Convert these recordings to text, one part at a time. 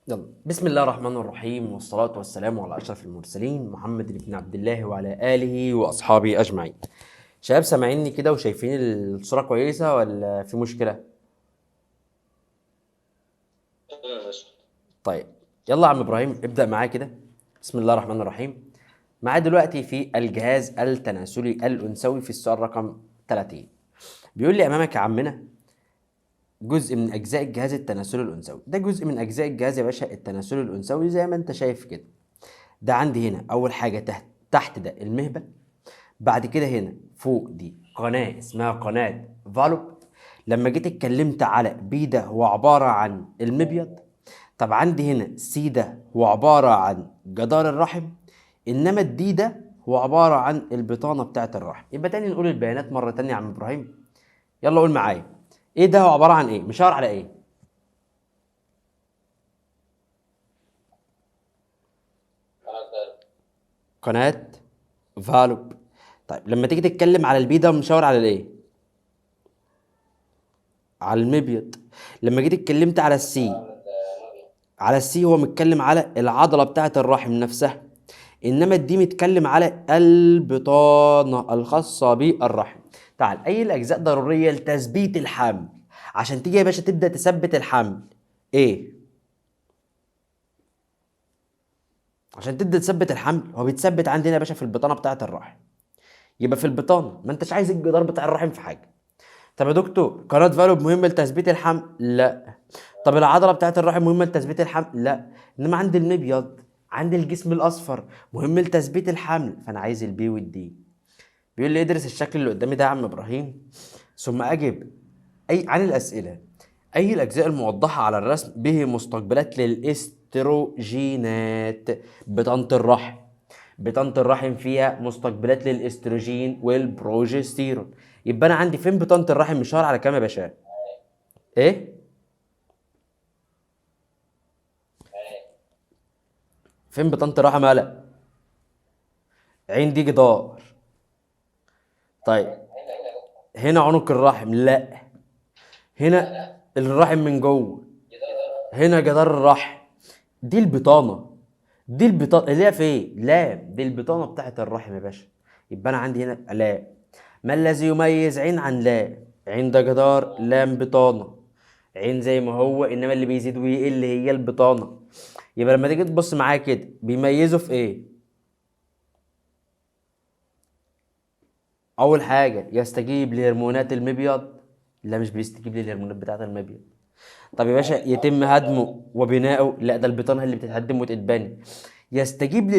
يلا بسم الله الرحمن الرحيم والصلاة والسلام على أشرف المرسلين محمد بن عبد الله وعلى آله وأصحابه أجمعين. شباب سامعيني كده وشايفين الصورة كويسة ولا في مشكلة؟ طيب يلا يا عم إبراهيم ابدأ معايا كده. بسم الله الرحمن الرحيم. معايا دلوقتي في الجهاز التناسلي الأنثوي في السؤال رقم 30. بيقول لي أمامك يا عمنا جزء من اجزاء الجهاز التناسلي الانثوي. ده جزء من اجزاء الجهاز يا باشا التناسلي الانثوي زي ما انت شايف كده. ده عندي هنا اول حاجه تحت ده المهبل. بعد كده هنا فوق دي قناه اسمها قناه فالوب. لما جيت اتكلمت على بي ده هو عباره عن المبيض. طب عندي هنا سي ده هو عباره عن جدار الرحم. انما الدي ده هو عباره عن البطانه بتاعه الرحم. يبقى تاني نقول البيانات مره تانيه يا عم ابراهيم. يلا قول معايا ايه ده هو عباره عن ايه؟ مشاور على ايه؟ قناة فالوب. طيب لما تيجي تتكلم على البي ده مشاور على الايه؟ على المبيض. لما جيت اتكلمت على السي هو متكلم على العضلة بتاعة الرحم نفسها. انما الدي متكلم على البطانة الخاصة بالرحم. تعال اي الاجزاء ضرورية لتثبيت الحمل. عشان تيجي يا باشا تبدأ تثبت الحمل ايه؟ عشان تبدأ تثبت الحمل هو بيتثبت عندنا يا باشا في البطانة بتاعة الرحم. يبقى في البطانة ما انتش عايز الجدار بتاع الرحم في حاجة. طب يا دكتور قناة فالوب مهمة لتثبيت الحمل؟ لا. طب العضلة بتاعت الرحم مهمة لتثبيت الحمل؟ لا. انما عندي المبيض عندي الجسم الاصفر مهم لتثبيت الحمل فانا عايز البي والدي. بيقول لي ادرس الشكل اللي قدامي ده يا عم ابراهيم ثم اجب اي عن الاسئلة. اي الاجزاء الموضحة على الرسم به مستقبلات للاستروجينات. بطانة الرحم. بطانة الرحم فيها مستقبلات للاستروجين والبروجستيرون. يبقى انا عندي فين بطانة الرحم مشار على كام يا باشا؟ ايه؟ فين بطانة الرحم مالها؟ عين دي جدار. طيب هنا عنق الرحم؟ لا. هنا الرحم من جوه. هنا جدار الرحم. دي البطانة. دي البطانة اللي هي فين؟ لا دي البطانة بتاعت الرحم يا باشا. يبقى انا عندي هنا لا. ما الذي يميز عين عن لا؟ عين ده جدار لام بطانة. عين زي ما هو انما اللي بيزيد ويقل هي البطانة. يبقى لما تيجي تبص معايا كده بيميزوا في ايه؟ اول حاجه يستجيب لهرمونات المبيض. لا مش بيستجيب للهرمونات بتاعه المبيض. طب يا باشا يتم هدمه وبناؤه؟ لا ده البطانه هي اللي بتتهدم وتتبني. يستجيب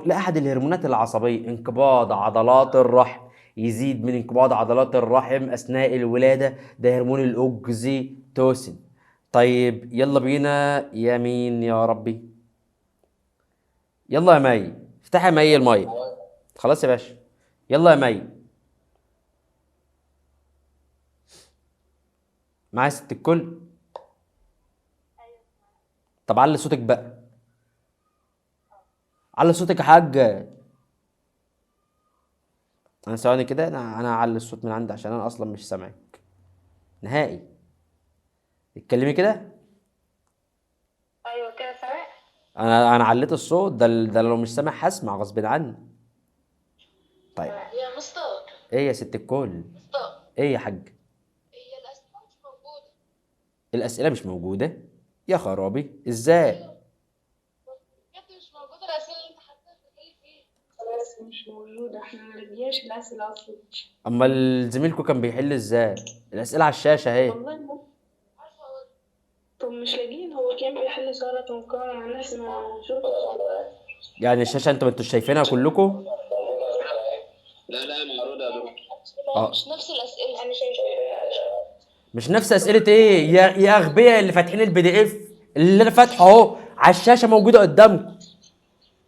لاحد الهرمونات العصبيه انقباض عضلات الرحم. يزيد من انقباض عضلات الرحم اثناء الولاده ده هرمون الاوكسيتوسين. طيب يلا بينا يا مين يا ربي. يلا يا مي افتحي يا مي الميه. خلاص يا باشا. يلا يا مي. معايا ست الكل. طب علي صوتك بقى. علي صوتك يا حاج. انا ثواني كده انا هعلي الصوت من عندي عشان انا اصلا مش سامعك نهائي. اتكلمي كده. ايوه كده سامع. انا عليت الصوت ده لو مش سامع هسمع غصب عني. طيب يا مستر. ايه يا ست الكل؟ مستر، ايه يا حاج؟ هي الاسئله مش موجوده. الاسئله مش موجوده؟ يا خرابي ازاي؟ ايوه بجد مش موجوده الاسئله اللي انت حطيتها في الحل فيه. خلاص مش موجوده، احنا ما رجعناش الاسئله اصلا. امال زميلكوا كان بيحل ازاي؟ الاسئله على الشاشه اهي. والله ما عارفه اقول. طب مش لاقيين، هو كان بيحل سؤال مقارنه مع الناس ما نشوف. يعني الشاشه انتوا ما انتوش شايفينها كلكم؟ لا لا معروضه يا دكتور. اه مش نفس الاسئله انا شايفه. مش نفس اسئله ايه يا اغبياء اللي فاتحين البي دي اف. اللي انا فاتحه اهو على الشاشه موجوده قدامكم.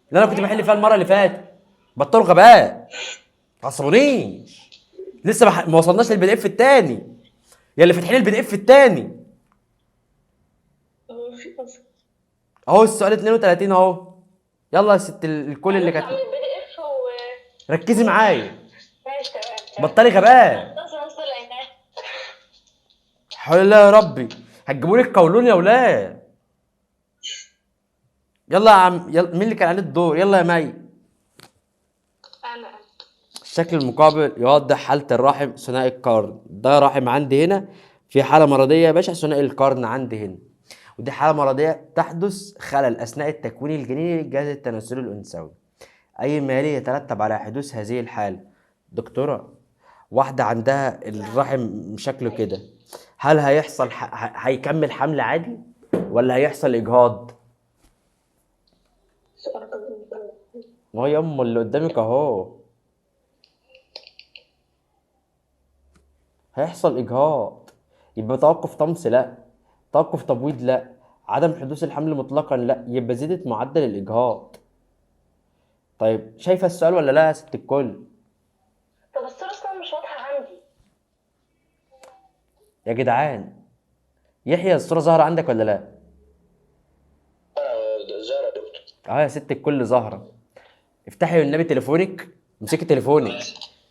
اللي انا كنت بحل فيها المره اللي فاتت. بطلوا غباء. عصبونيش. لسه ما وصلناش للبي دي اف التاني. يا اللي فاتحين البي دي اف التاني. هو في اصلا اهو السؤال 32 اهو. يلا يا ست الكل اللي كانت. البي دي اف ركزي معايا. ماشي تمام. بطلي غباء. خلاص وصل هنا. حول الله يا ربي. هتجيبوا لي القولون يا ولاد. يلا يا عم، يلا مين اللي كان عليه الدور؟ يلا يا مي. انا الشكل المقابل يوضح حالة الرحم ثنائي القرن. ده رحم عندي هنا في حالة مرضية يا باشا، ثنائي القرن عندي هنا. ودي حالة مرضية تحدث خلل أثناء التكوين الجنيني للجهاز التناسلي الأنثوي. أي ما يلي يترتب على حدوث هذه الحالة. دكتورة، واحدة عندها الرحم شكله كده، هل هيحصل هيكمل حمل عادي ولا هيحصل إجهاض؟ ما هو يما اللي قدامك أهو. هيحصل إجهاض، يبقى توقف طمس لا، توقف تبويض لا، عدم حدوث الحمل مطلقا لا، يبقى زيادة معدل الإجهاض. طيب شايفة السؤال ولا لا يا ست الكل؟ طب الصورة اصلا مش واضحة عندي. يا جدعان، يحيى الصورة ظاهرة عندك ولا لا؟ زهرة دكتور. اه يا ست الكل ظاهرة. افتحي والنبي تليفونك، امسكي تليفونك،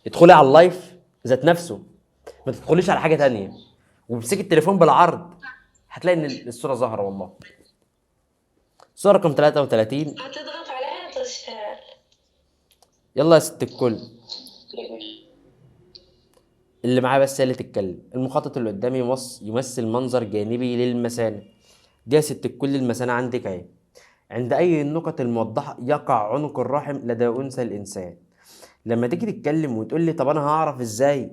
ادخلي على اللايف ذات نفسه، ما تدخليش على حاجة تانية، وامسكي التليفون بالعرض، هتلاقي ان الصورة ظاهرة والله. الصورة رقم 33. هتضغط عليها تشتغل. يلا يا ست الكل، اللي معاه بس هي اللي تتكلم. المخطط اللي قدامي يمثل منظر جانبي للمثانة. دي يا ست الكل المثانة عندك اهي. عند اي النقط الموضحة يقع عنق الرحم لدى انثى الانسان. لما تيجي تتكلم وتقول لي طب انا هعرف ازاي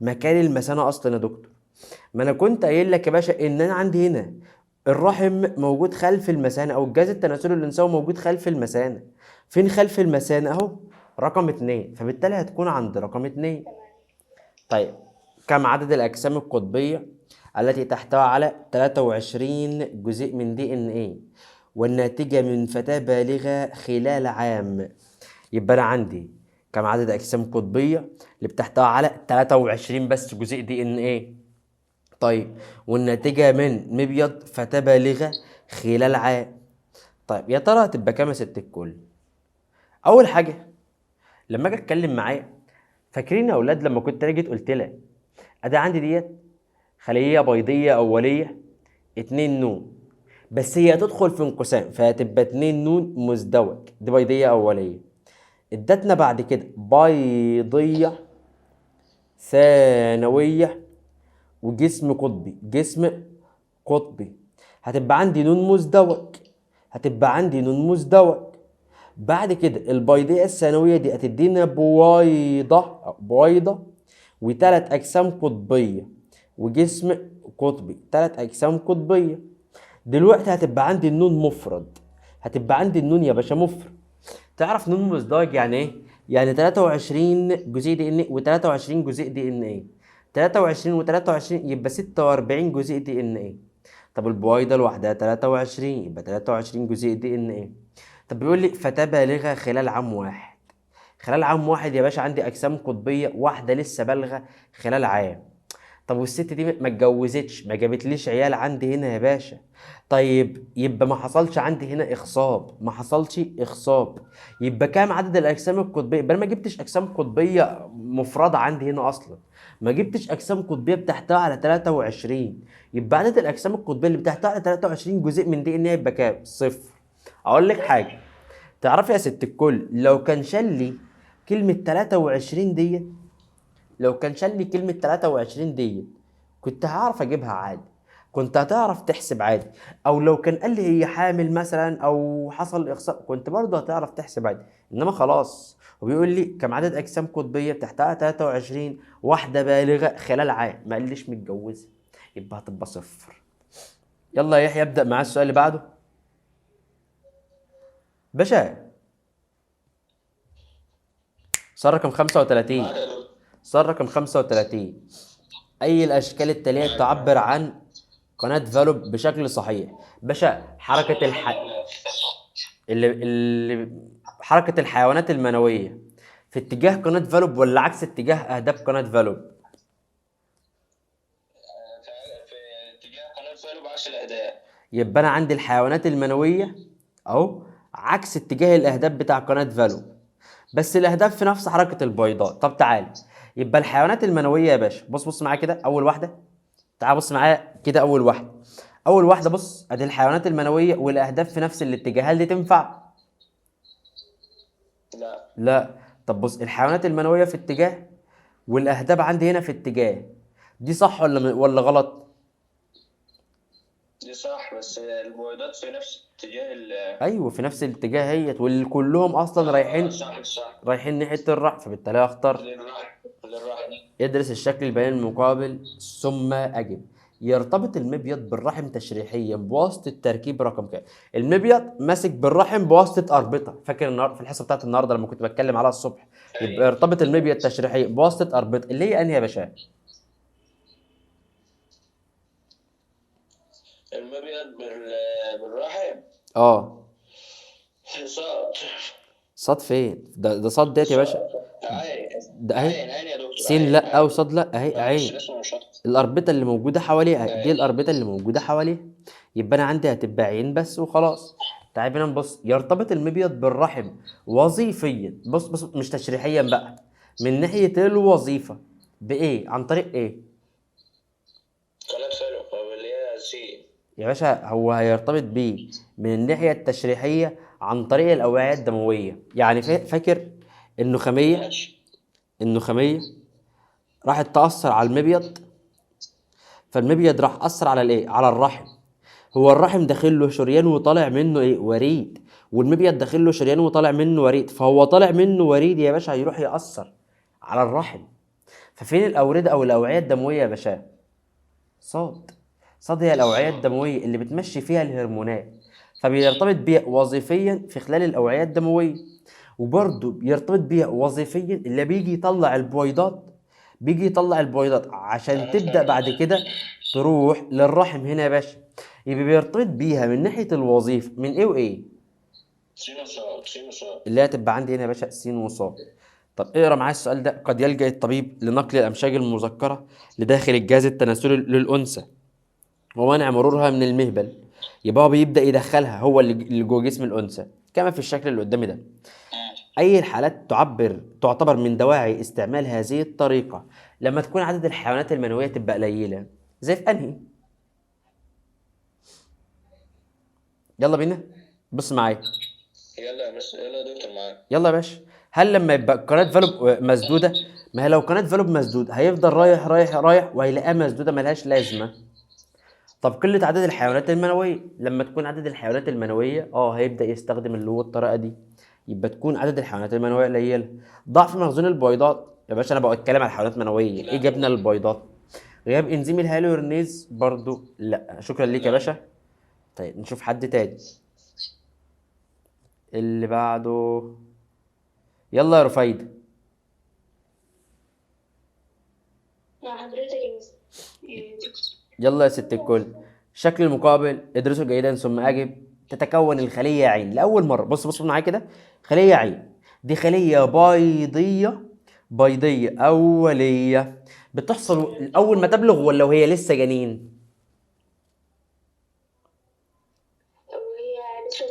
مكان المثانة اصلا يا دكتور؟ ما انا كنت قايل لك يا باشا ان انا عندي هنا الرحم موجود خلف المثانة، او الجهاز التناسلي الانثوي موجود خلف المثانة. فين خلف المثانة؟ اهو رقم 2، فبالتالي هتكون عند رقم 2. طيب، كم عدد الأجسام القطبية التي تحتوي على 23 جزيء من دي ان ايه والناتجة من فتاة بالغة خلال عام؟ يبقى أنا عندي كم عدد أجسام قطبية اللي بتحتوي على 23 بس جزيء دي ان ايه. طيب، والناتجة من مبيض فتاة بالغة خلال عام. طيب يا ترى هتبقى كام يا ست الكل؟ أول حاجة لما أجي أتكلم معايا، فاكرين يا أولاد لما كنت أنا جيت قلت لك أدي عندي ديت خلية بيضية أولية 2 نون، بس هي هتدخل في انقسام فهتبقى 2 نون مزدوج، دي بيضية أولية. ادتنا بعد كده بيضية ثانوية وجسم قطبي، جسم قطبي. هتبقى عندي نون مزدوج، هتبقى عندي نون مزدوج. بعد كده البيضية الثانوية دي هتدينا بويضة وثلاث أجسام قطبية وجسم قطبي، 3 أجسام قطبية. دلوقتي هتبقى عندي النون مفرد، هتبقى عندي النون يا باشا مفرد. تعرف نون مزدوج يعني ايه؟ يعني 23 جزيء دي ان ايه و23 جزيء دي ان ايه. 23 و23 يبقى 46 جزيء دي ان ايه. طب البويضة لوحدها 23، يبقى 23 جزيء دي ان ايه. طب بيقول لي فتاة بالغة خلال عام واحد. خلال عام واحد يا باشا عندي أجسام قطبية واحدة لسه بالغة خلال عام. طب والست دي ما اتجوزتش، ما جابتليش عيال عندي هنا يا باشا. طيب يبقى ما حصلش عندي هنا اخصاب، ما حصلش اخصاب. يبقى كام عدد الاجسام القطبيه؟ يبقى انا ما جبتش اجسام قطبيه مفرده عندي هنا اصلا، ما جبتش اجسام قطبيه بتحتوي على 23. يبقى عدد الاجسام القطبيه اللي بتحتوي على 23 جزء من دي ان يبقى كام؟ صفر. اقول لك حاجه، تعرفي يا ست الكل لو كان شال لي كلمه 23 ديت، لو كان شال لي كلمة 23 دي كنت هعرف اجيبها عادي، كنت هتعرف تحسب عادي. او لو كان قال لي هي حامل مثلا او حصل اخصاء كنت برضه هتعرف تحسب عادي. انما خلاص وبيقول لي كم عدد اجسام قطبية بتحتها 23 واحدة بالغة خلال عام، ما قاليش متجوزة، يبقى هتبقى صفر. يلا يا يحيى ابدأ معاه السؤال اللي بعده. باشا صار رقم 35. صار رقم 35. أي الأشكال التالية تعبر عن قناة فالوب بشكل صحيح؟ باشا حركة حركة الحيوانات المنوية في اتجاه قناة فالوب ولا عكس اتجاه أهداب قناة فالوب؟ في اتجاه قناة فالو بعكس الأهداف. يبقى أنا عندي الحيوانات المنوية أهو عكس اتجاه الأهداب بتاع قناة فالوب، بس الأهداف في نفس حركة البيضاء. طب تعالى، يبقى الحيوانات المنوية يا باشا بص معايا كده أول واحدة، تعال بص معايا كده. اول واحده، اول واحده بص ادي الحيوانات المنويه والاهداف في نفس الاتجاه، هل دي تنفع؟ لا. لا. طب بص الحيوانات المنويه في اتجاه والاهداف عندي هنا في اتجاه، دي صح ولا غلط؟ دي صح، بس البويضات في نفس اتجاه ايوه في نفس الاتجاه هيت، وكلهم اصلا صح صح. رايحين ناحيه الرحم، فبالتالي اختار. للرحم. ادرس الشكل البياني المقابل ثم اجب. يرتبط المبيض بالرحم تشريحيا بواسطه تركيب رقم كام؟ المبيض ماسك بالرحم بواسطه اربطه، فاكر النهارده في الحصه بتاعت النهارده لما كنت بتكلم عليها الصبح؟ يبقى يرتبط المبيض تشريحيا بواسطه اربطه، اللي هي انهي يا باشا؟ المبيض بالرحم. اه صاد. صاد فين؟ ده صاد ديت يا باشا. عين. ده اهي. عين يا دكتور، سين عين لا او عين. صاد لا، اهي معلش عين. الاسم مش شرط. الاربطه اللي موجوده حواليها دي، ماشي. الاربطه اللي موجوده حواليها، يبقى انا عندي هتبقى عين بس وخلاص. تعال بينا نبص. يرتبط المبيض بالرحم وظيفيا، بص مش تشريحيا بقى، من ناحيه الوظيفه بايه؟ عن طريق ايه قناة فالو اللي هي سي. يا باشا؟ هو هيرتبط بيه من الناحيه التشريحيه عن طريق الاوعيه الدمويه. يعني فاكر النخاميه؟ ماشي. النخاميه راحت تاثر على المبيض، فالمبيض راح اثر على الايه؟ على الرحم. هو الرحم داخل له شريان وطالع منه ايه؟ وريد. والمبيض داخل له شريان وطالع منه وريد، فهو طالع منه وريد يا باشا هيروح يأثر على الرحم. ففين الأوردة أو الأوعية الدموية يا باشا؟ صاد. صاد هي الأوعية الدموية اللي بتمشي فيها الهرمونات، فبيرتبط بيها وظيفيا في خلال الأوعية الدموية، وبرضه بيرتبط بيها وظيفيا اللي بيجي يطلع البويضات، بيجي يطلع البويضات عشان تبدأ بعد كده تروح للرحم هنا يا باشا. يبقى بيرتبط بيها من ناحية الوظيفة من ايه وايه؟ سين وصاد، سين وصاد. اللي هتبقى عندي هنا يا باشا س وصاد. طب اقرا معايا السؤال ده. قد يلجأ الطبيب لنقل الأمشاج المذكرة لداخل الجهاز التناسلي للأنثى ومنع مرورها من المهبل. يبقى هو بيبدأ يدخلها هو اللي جوه جسم الأنثى كما في الشكل اللي قدامي ده. أي الحالات تعتبر من دواعي استعمال هذه الطريقة لما تكون عدد الحيوانات المنوية تبقى قليلة؟ زي في أنهي؟ يلا بينا بص معايا. يلا يا يلا يا دكتور معاك. يلا يا باشا. هل لما يبقى قناة فالوب مسدودة، ما هي لو قناة فالوب مسدود هيفضل رايح رايح رايح وهيلاقيها مسدودة ملهاش لازمة. طب قلة عدد الحيوانات المنوية، لما تكون عدد الحيوانات المنوية هيبدأ يستخدم اللي هو الطريقة دي، يبقى تكون عدد الحيوانات المنوية قليلة. ضعف مخزون البويضات يا باشا، انا بتكلم على الحيوانات المنوية، ايه جبنا للبويضات؟ غياب انزيم الهالورنيز برضو لا. شكرا ليك يا باشا. طيب نشوف حد تاني اللي بعده. يلا يا رفايدة. مع حضرتك يا مس. دكتور. يلا يا ست الكل. الشكل المقابل ادرسه جيدا ثم اجب. تتكون الخلية عين لأول مرة. بص معايا كده. خلية عين دي خلية بيضية، بيضية أولية، بتحصل أول ما تبلغ ولا وهي لسه جنين؟ وهي لسه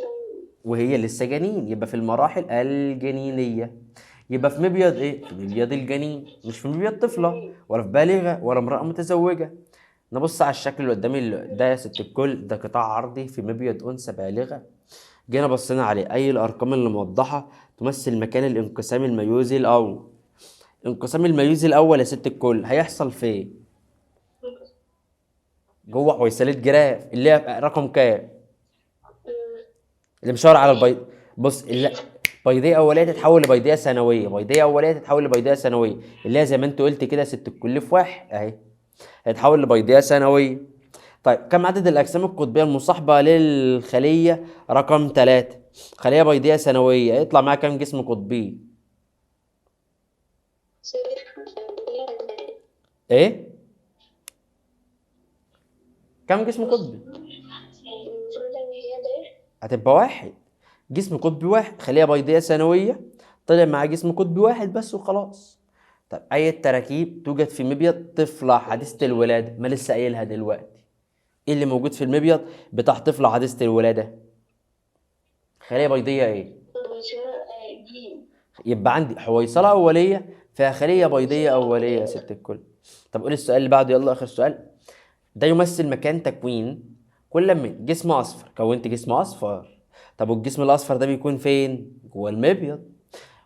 وهي لسه جنين، يبقى في المراحل الجنينية. يبقى في مبيض ايه؟ في مبيض الجنين، مش في مبيض طفلة ولا في بالغة ولا امرأة متزوجة. نبص على الشكل اللي قدامي ده يا ست الكل، ده قطاع عرضي في مبيض أنثى بالغة. جينا بصينا عليه، أي الأرقام اللي موضحة تمثل مكان الانقسام الميوزي الأول. انقسام الميوزي الأول يا ست الكل هيحصل فين؟ جوه حويصلة جراف اللي هي رقم كام؟ اللي مشاور على البيض. بص بيضية أولية تتحول لبيضية ثانوية، بيضية أولية تتحول لبيضية ثانوية، اللي هي زي ما أنت قلت كده يا ست الكل في واحد أهي، هيتحول لبيضية ثانوية. طيب كم عدد الأجسام القطبية المصاحبة للخلية رقم 3؟ خلية بيضية ثانوية يطلع معاها كم جسم قطبي؟ إيه؟ كم جسم قطبي؟ هتبقى واحد. جسم قطبي واحد، خلية بيضية ثانوية طلع معاه جسم قطبي واحد بس وخلاص. طب أي التراكيب توجد في مبيض طفلة حديثة الولادة؟ ما لسه قايلها دلوقتي. ايه اللي موجود في المبيض بتاع طفلة حديثة الولادة؟ خلية بيضية ايه؟ يبقى عندي حويصلة أولية فيها خلية بيضية أولية يا ست الكل. طب قول السؤال اللي بعده. يلا آخر سؤال. ده يمثل مكان تكوين كل لما جسم اصفر كونت جسم اصفر. طب والجسم الاصفر ده بيكون فين؟ جوه المبيض.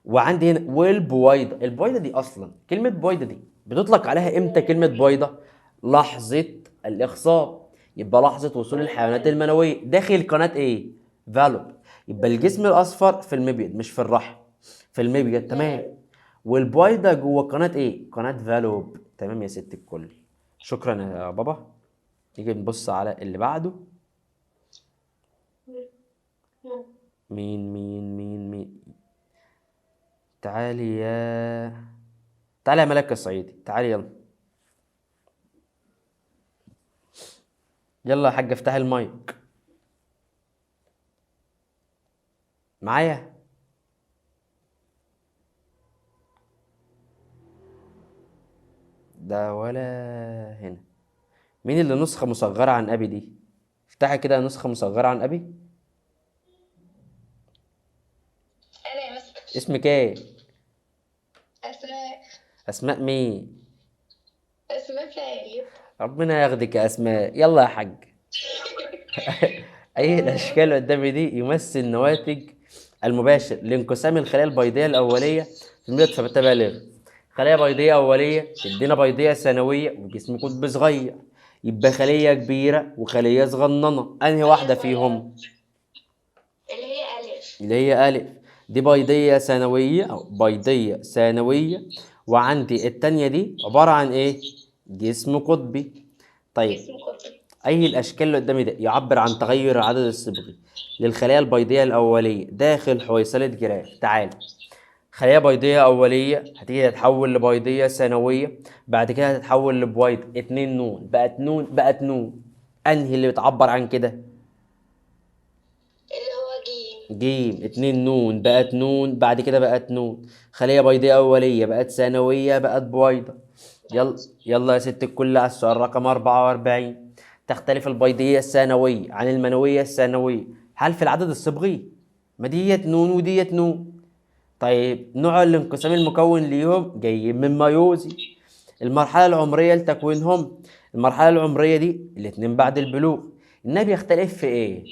وعندي هنا والبويضه، البويضه دي اصلا كلمه بويضه دي بتطلق عليها امتى؟ كلمه بويضه لحظه الاخصاب، يبقى لحظه وصول الحيوانات المنويه داخل قناه ايه؟ فالوب. يبقى الجسم الاصفر في المبيض مش في الرحم، في المبيض، تمام. والبويضه جوه قناه ايه؟ قناه فالوب، تمام يا ست الكل. شكرا يا بابا. نيجي نبص على اللي بعده. مين تعالي تعالي يا ملك الصعيدي، تعالي يلا. يلا يا حاج افتحي المايك معايا. ده ولا هنا. مين اللي نسخة مصغرة عن أبي دي؟ افتحي كده نسخة مصغرة عن أبي. انا يا مستر. اسمك ايه؟ اسماء. أسماء مين؟ اسماء سعيد. ربنا ياخدك يا أسماء. يلا يا حاج. أي الأشكال اللي قدامي دي يمثل نواتج المباشر لانقسام الخلايا البيضية الأولية في الميلاد فبالتبالغ. خلايا بيضية أولية تدينا بيضية ثانوية وجسم قطبي صغير، يبقى خلية كبيرة وخلية صغننة، أنهي واحدة فيهم؟ اللي هي ألف. اللي هي ألف. دي بيضية ثانوية أو بيضية ثانوية. وعندي التانية دي عبارة عن إيه؟ جسم قطبي. طيب اسمه قطب. أي الأشكال اللي قدامي ده يعبر عن تغير العدد الصبغي للخلايا البيضية الأولية داخل حويصلة جراف. تعال، خلية بيضية أولية هتيجي تتحول لبيضية ثانوية، بعد كده هتتحول لبويض 2 نون، بقت نون. أنهي اللي بتعبر عن كده؟ اللي هو جيم. جيم. 2 نون بقت نون، بعد كده بقت نون. خلية بيضية أولية بقت ثانوية بقت بويضة. يلا يا ست الكل على السؤال رقم 44. تختلف البيضية الثانوية عن المنوية الثانوية هل في العدد الصبغي؟ ما ديت نون وديت نون. طيب نوع الانقسام المكون ليهم جاي من ميوزي. المرحلة العمرية لتكوينهم، المرحلة العمرية دي الاتنين بعد البلوغ. النبي يختلف في ايه؟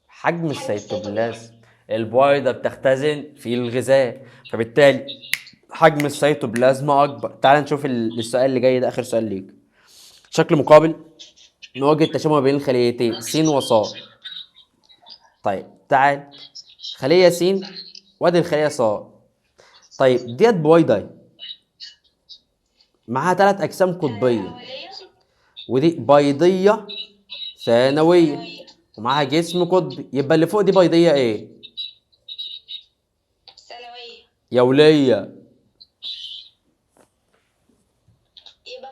حجم السيتوبلازم. البويضة بتختزن في الغذاء، فبالتالي حجم السيتوبلازم اكبر. تعال نشوف السؤال اللي جاي ده اخر سؤال ليك. شكل مقابل نواجه التشابه بين الخليتين س وص. طيب تعال، خلية س وادي الخلية ص. طيب ديت بويضة معاها 3 اجسام قطبية، أولية. ودي بيضية ثانوية ومعاها جسم قطبي، يبقى اللي فوق دي بيضية ايه؟ ثانوية. يا ولية. يبقى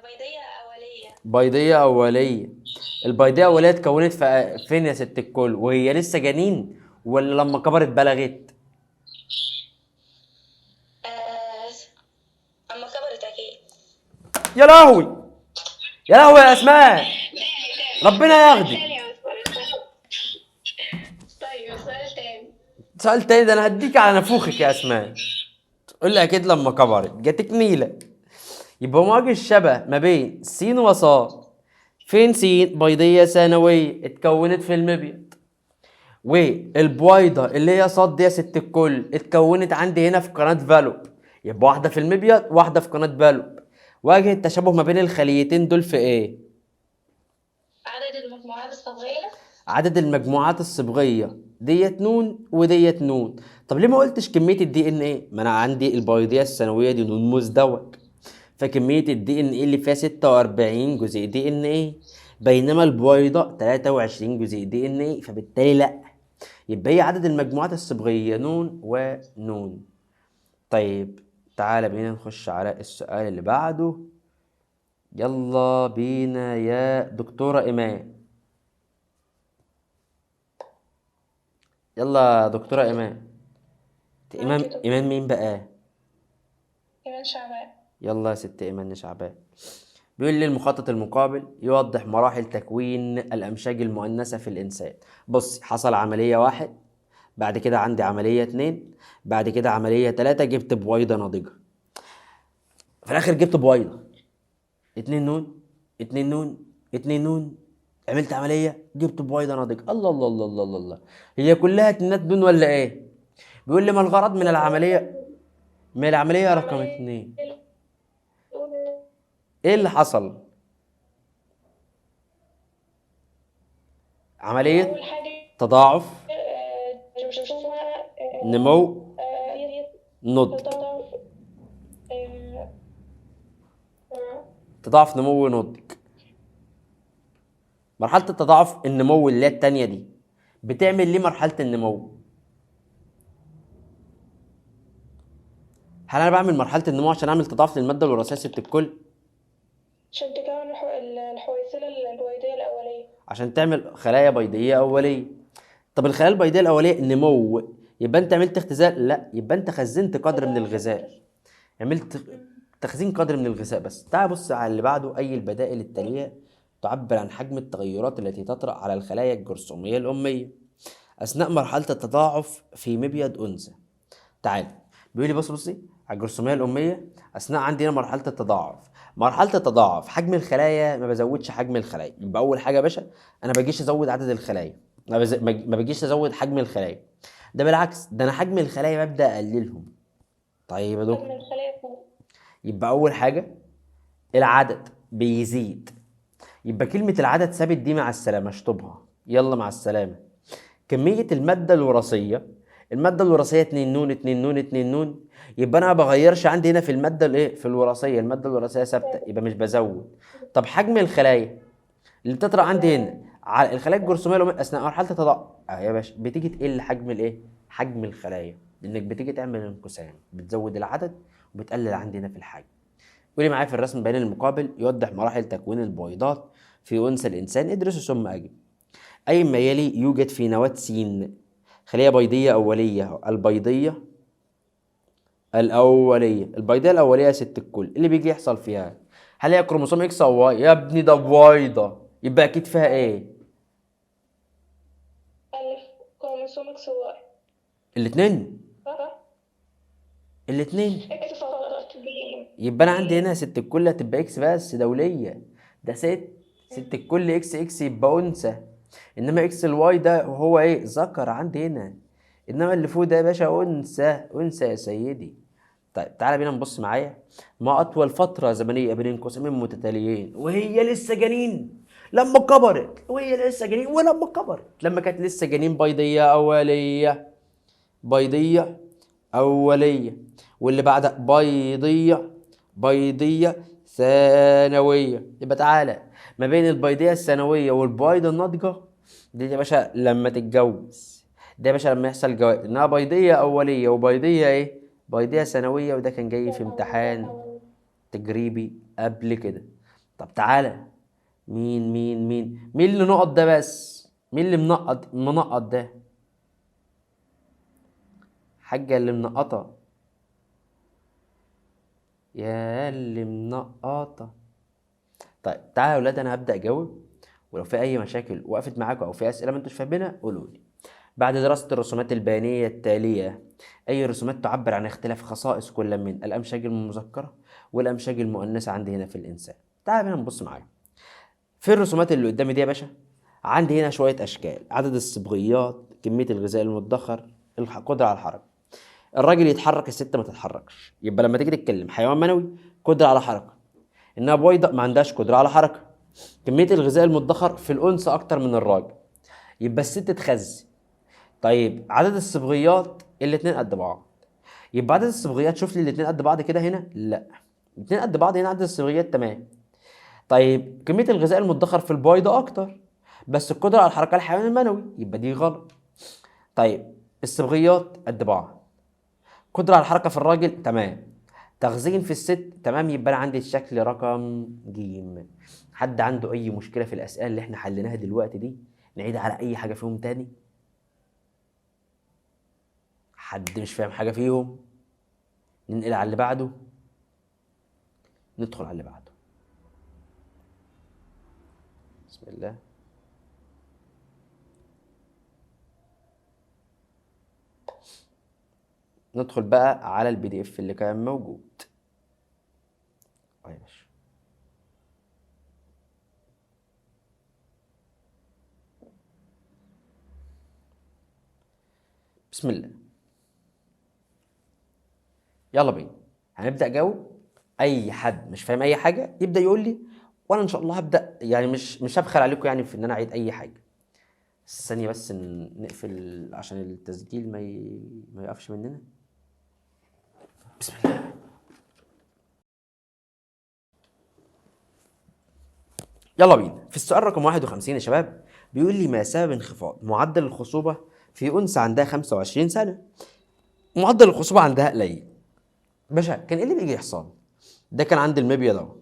بيضية أولية. بيضية أولية. البيضية الأولية اتكونت فين يا ست الكل؟ وهي لسه جنين ولا لما كبرت بلغت؟ أما كبرت أكيد. يا لهوي، يا لهوي يا أسماء، ربنا ياخدك. طيب سؤال تاني. سؤال تاني ده أنا هديك على نافوخك يا أسماء. تقول لي أكيد لما كبرت جاتك نيلة. يبقى مواجه الشبه ما بين س وص. فين س؟ بيضية ثانوية اتكونت في المبيض. والبويضة اللي هي صاد دي يا ست الكل اتكونت عندي هنا في قناة فالوب. يبقى واحدة في المبيض واحدة في قناة فالوب. واجه التشابه ما بين الخليتين دول في ايه؟ عدد المجموعات الصبغية. عدد المجموعات الصبغية ديت نون وديت نون. طب ليه ما قلتش كمية الدي ان ايه؟ ما انا عندي البيضية الثانوية دي نون مزدوج، فكمية الدي ان ايه اللي فيها 46 جزيء دي ان ايه، بينما البويضة 23 جزيء دي ان ايه، فبالتالي لا. يبقى هي عدد المجموعات الصبغية نون ونون. طيب تعالى بينا نخش على السؤال اللي بعده. يلا بينا يا دكتورة إيمان. يلا يا دكتورة إيمان. إيمان مين بقى؟ إيمان شعبان. يلا يا ست إيمان شعبان. بيقول لي المخطط المقابل يوضح مراحل تكوين الأمشاج المؤنثة في الإنسان. بص، حصل عملية 1، بعد كده عندي عملية 2، بعد كده عملية 3، جبت بويضة ناضجة. في الآخر جبت بويضة 2 نون 2 نون 2 نون، عملت عمليه جبت بويضه ناضجه. الله الله الله الله الله الله. هي كلها 2 نون ولا ايه؟ بيقول لي ما الغرض من العمليه، من العمليه رقم 2. ايه اللي حصل؟ عمليه أول حاجة تضاعف اسمها نمو نضج. تضاعف نمو نضج. مرحله التضاعف النمو اللي هي التانيه دي بتعمل ليه مرحله النمو؟ هل انا بعمل مرحله النمو عشان اعمل تضاعف للماده الوراثيه ست الكل؟ عشان تكون الحويصلة البويضية الأولية. عشان تعمل خلايا بيضيه اوليه. طب الخلايا البيضيه الاوليه نمو، يبقى انت عملت اختزال؟ لا، يبقى انت خزنت قدر من الغذاء، عملت تخزين قدر من الغذاء بس. تعال بص على اللي بعده. اي البدائل التاليه تعبر عن حجم التغيرات التي تطرأ على الخلايا الجرثوميه الاميه اثناء مرحله التضاعف في مبيض انثى. تعال بيقول لي بصي على الجرثوميه الاميه اثناء عندي هنا مرحله التضاعف. مرحله التضاعف حجم الخلايا ما بزودش حجم الخلايا. يبقى اول حاجه يا باشا انا بجيش ازود عدد الخلايا، ما بجيش ازود حجم الخلايا، ده بالعكس، ده انا حجم الخلايا ببدا اقللهم. طيب يا دكتور، من الخلايا فوق. يبقى اول حاجه العدد بيزيد. يبقى كلمه العدد ثابت دي مع السلامه، اشطبها يلا مع السلامه. كميه الماده الوراثيه، الماده الوراثيه 2 نون 2 نون 2 نون، يبقى انا ما بغيرش عندي هنا في الماده الايه، في الوراثيه، الماده الوراثيه ثابته، يبقى مش بزود. طب حجم الخلايا اللي بتطرأ عندي هنا على الخلايا الجرثوميه الأمية اثناء مرحله التضاعف يا باشا بتيجي تقل حجم الايه، حجم الخلايا، لانك بتيجي تعمل انقسام، بتزود العدد وبتقلل عندي هنا في الحجم. قولي معايا في الرسم بين المقابل يوضح مراحل تكوين البويضات في انثى الانسان. ادرسوا ثم اجب. اي ما يلي يوجد في نواه س خليه بيضيه اوليه. البيضيه الاوليه، البيضيه الاوليه يا ست الكل اللي بيجي يحصل فيها، هل هي كروموسوم اكس او واي؟ يا ابني ده بويضه، يبقى اكيد فيها ايه؟ ألف كروموسوم إكس وواي. الاثنين، صح؟ الاثنين. إكس فقط. يبقى انا عندي هنا ست الكل هتبقى اكس بس دوليه، ده ست الكل اكس اكس يبقى انثى، انما اكس الواي ده هو ايه، ذكر عندي هنا، انما اللي فوق ده يا باشا انثى، انثى يا سيدي. طيب تعالى بينا نبص معايا. ما اطول فتره زمنيه بين قوسين متتاليين وهي لسه جنين لما كبرت، وهي لسه جنين ولما كبرت، لما كانت لسه جنين بيضيه اوليه، بيضيه اوليه، واللي بعدها بيضيه، بيضيه ثانويه. يبقى تعالى ما بين البيضيه الثانويه والبيضه الناضجه دي يا باشا لما تتجوز، ده يا باشا لما يحصل جواز، انها بيضيه اوليه وبيضيه ايه، بيضيه ثانويه. وده كان جاي في امتحان تجريبي قبل كده. طب تعالى مين اللي نقط ده بس، مين اللي منقط ده؟ حاجه اللي منقطه، يا اللي منقطه. طيب تعالى يا ولاد انا هبدا اجاوب، ولو في اي مشاكل وقفت معاكم او في اسئله ما انتوش فاهمينها قولوا لي. بعد دراسة الرسومات البيانية التالية، أي رسومات تعبر عن اختلاف خصائص كل من الأمشاج المذكرة والأمشاج المؤنثة عندي هنا في الإنسان. تعال هنا نبص معايا في الرسومات اللي قدامي دي يا باشا. عندي هنا شوية أشكال، عدد الصبغيات، كمية الغذاء المدخر، القدرة على الحركة. الراجل يتحرك الست ما تتحركش، يبقى لما تيجي تتكلم حيوان منوي قدرة على حركة، إنها بويضة ما عندهاش قدرة على حركة. كمية الغذاء المدخر في الأنثى أكتر من الراجل، يبقى الست تخزن. طيب عدد الصبغيات الاتنين قد بعض، يبقى عدد الصبغيات شوف لي الاتنين قد بعض كده هنا، لا الاتنين قد بعض هنا عدد الصبغيات تمام. طيب كمية الغذاء المدخر في البويضة أكتر، بس القدرة على الحركة الحيوان المنوي، يبقى دي غلط. طيب الصبغيات قد بعض، قدرة على الحركة في الراجل تمام، تخزين في الست تمام، يبقى أنا عندي الشكل رقم ج. حد عنده أي مشكلة في الأسئلة اللي احنا حليناها دلوقتي دي؟ نعيد على أي حاجة فيهم تاني؟ حد مش فاهم حاجة فيهم؟ ننقل على اللي بعده، ندخل على اللي بعده. بسم الله. ندخل بقى على البي دي اف اللي كان موجود. يا باشا بسم الله. يلا بينا هنبدا جاوب. اي حد مش فاهم اي حاجه يبدا يقول لي، وانا ان شاء الله هبدا، يعني مش هبخل عليكم يعني في ان انا اعيد اي حاجه. ثانيه بس نقفل عشان التسجيل ما يقفش مننا. بسم الله. يلا بينا. في السؤال رقم 51 يا شباب بيقول لي ما سبب انخفاض معدل الخصوبة في أنثى عندها 25 سنة؟ معدل الخصوبة عندها قليل. باشا كان ايه اللي بيجي يحصل؟ ده كان عندي المبيض اهو،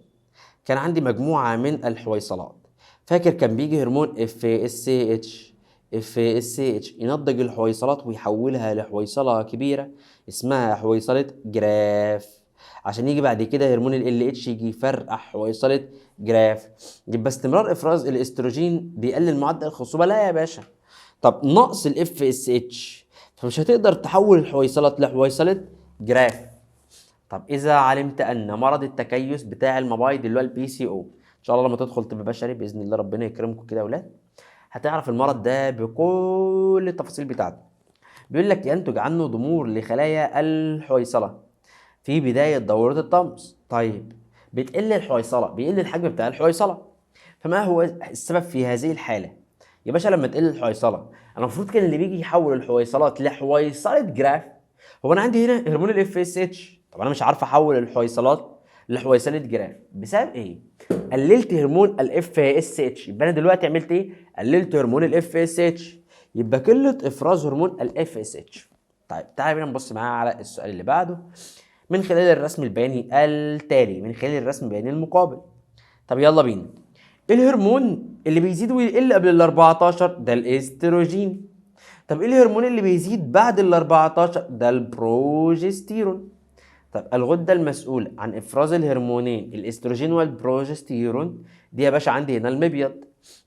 كان عندي مجموعة من الحويصلات. فاكر كان بيجي هرمون اف اس اتش ينضج الحويصلات ويحولها لحويصلة كبيرة اسمها حويصلة جراف، عشان يجي بعد كده هرمون ال اتش يجي يفرقع حويصلة جراف. يبقى استمرار افراز الاستروجين بيقلل معدل الخصوبة؟ لا يا باشا. طب نقص الاف اس اتش، فمش هتقدر تحول الحويصلات لحويصلة جراف. طب اذا علمت ان مرض التكيس بتاع المبايض اللي هو البي سي او، ان شاء الله لما تدخل طب بشري باذن الله ربنا يكرمكم كده يا اولاد هتعرف المرض ده بكل التفاصيل بتاعته. بيقول لك ينتج عنه ضمور لخلايا الحويصله في بدايه دوره الطمس. طيب بتقل الحويصله، بيقل الحجم بتاع الحويصله، فما هو السبب في هذه الحاله؟ يا باشا لما تقل الحويصله انا المفروض كان اللي بيجي يحول الحويصلات لحويصله جراف. هو انا عندي هنا هرمون الاف اس اتش، طب انا مش عارف احول الحويصلات لحويصله جراف بسبب ايه؟ قللت هرمون الاف اس اتش. يبقى انا دلوقتي عملت ايه؟ قللت هرمون الاف اس اتش، يبقى قله افراز هرمون الاف اس اتش. طيب تعالى بينا نبص معايا على السؤال اللي بعده من خلال الرسم البياني التالي، من خلال الرسم البياني المقابل. طب يلا بينا. ايه الهرمون اللي بيزيد ويقل قبل ال 14؟ ده الاستروجين. طب ايه الهرمون اللي بيزيد بعد ال 14؟ ده البروجستيرون. طب الغده المسؤوله عن افراز الهرمونين الاستروجين والبروجستيرون دي يا باشا عندي هنا المبيض.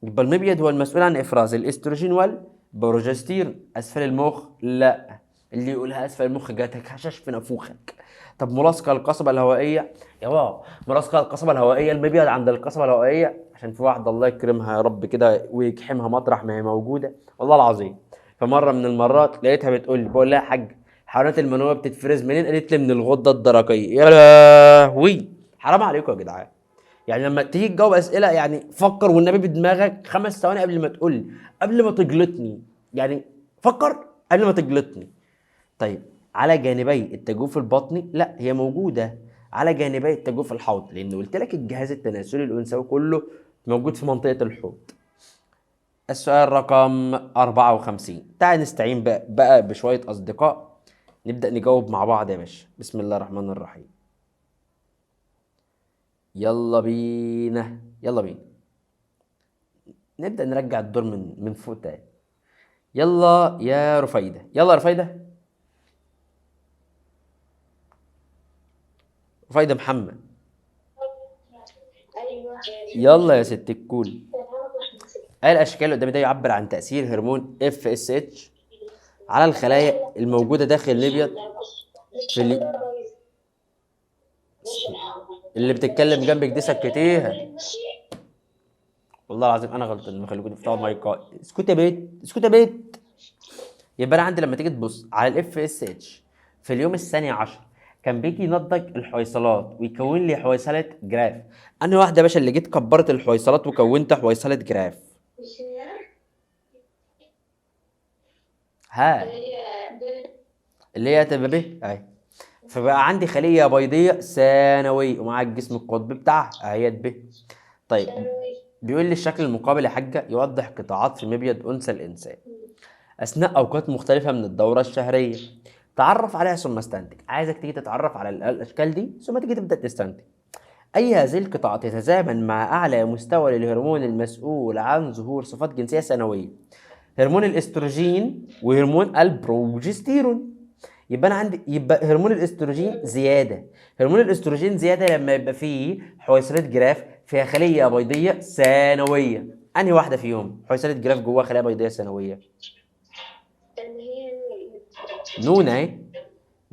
يبقى المبيض هو المسؤول عن افراز الاستروجين والبروجستيرون. اسفل المخ؟ لا. اللي يقولها اسفل المخ جاتك هشاش في نافوخك. طب ملاصقه القصبه الهوائيه؟ يا بابا ملاصقه القصبه الهوائيه المبيض عند القصبه الهوائيه، عشان في واحده الله يكرمها يا رب كده ويجحمها مطرح ما هي موجوده والله العظيم. فمره من المرات لقيتها بتقول لي، بقول لها يا حاج الحيوانات المنويه بتتفرز منين؟ قالت لي من الغده الدرقيه. يا لهوي حرام عليكم يا جدعان. يعني لما تيجي تجاوب اسئله يعني فكر والنبي بدماغك 5 ثواني قبل ما تقول لي، قبل ما تجلطني، يعني فكر قبل ما تجلطني. طيب على جانبي التجويف البطني؟ لا هي موجوده على جانبي التجويف الحوض، لان قلت لك الجهاز التناسلي الانثوي كله موجود في منطقه الحوض. السؤال رقم 54. تعال نستعين بقى بشويه اصدقاء نبدا نجاوب مع بعض يا باشا. بسم الله الرحمن الرحيم. يلا بينا يلا بينا نبدا نرجع الدور من فوق تاني. يلا يا رفيده، يلا يا رفيده، رفيده محمد. ايوه يلا يا ست الكل. الاشكال اللي قدامي ده يعبر عن تاثير هرمون اف اس اتش على الخلايا الموجوده داخل الابيض في اللي بتتكلم جنبك دي سكتيها. والله العظيم انا غلطان اني بخليكم تفتحوا المايكات. اسكت يا بيت، اسكت يا بيت. يبقى انا عندي لما تيجي تبص على الاف اس اتش في اليوم الثاني عشر كان بيجي ينضج الحويصلات ويكون لي حويصله جراف. انهي واحده يا باشا اللي جيت كبرت الحويصلات وكونت حويصله جراف؟ ها اللي هي تبقى ب اهي. فبقى عندي خليه بيضيه ثانويه ومع الجسم القطبي بتاعها اهي ب. طيب بيقول لي الشكل المقابل يا حاجه يوضح قطاعات في مبيض انثى الانسان اثناء اوقات مختلفه من الدوره الشهريه. تعرف عليها ثم استنتج. عايزك تيجي تتعرف على الاشكال دي ثم تيجي تبدا تستنتج. اي هذه القطاعات تتزامن مع اعلى مستوى للهرمون المسؤول عن ظهور صفات جنسيه ثانويه، هرمون الاستروجين وهرمون البروجستيرون. يبقى انا عندي يبقى هرمون الاستروجين زياده. هرمون الاستروجين زياده لما يبقى فيه حويصلات جراف فيها خليه بيضيه ثانويه. انهي واحده فيهم حويصله جراف جواها خلايا بيضيه ثانويه؟ اللي هي نون اهي،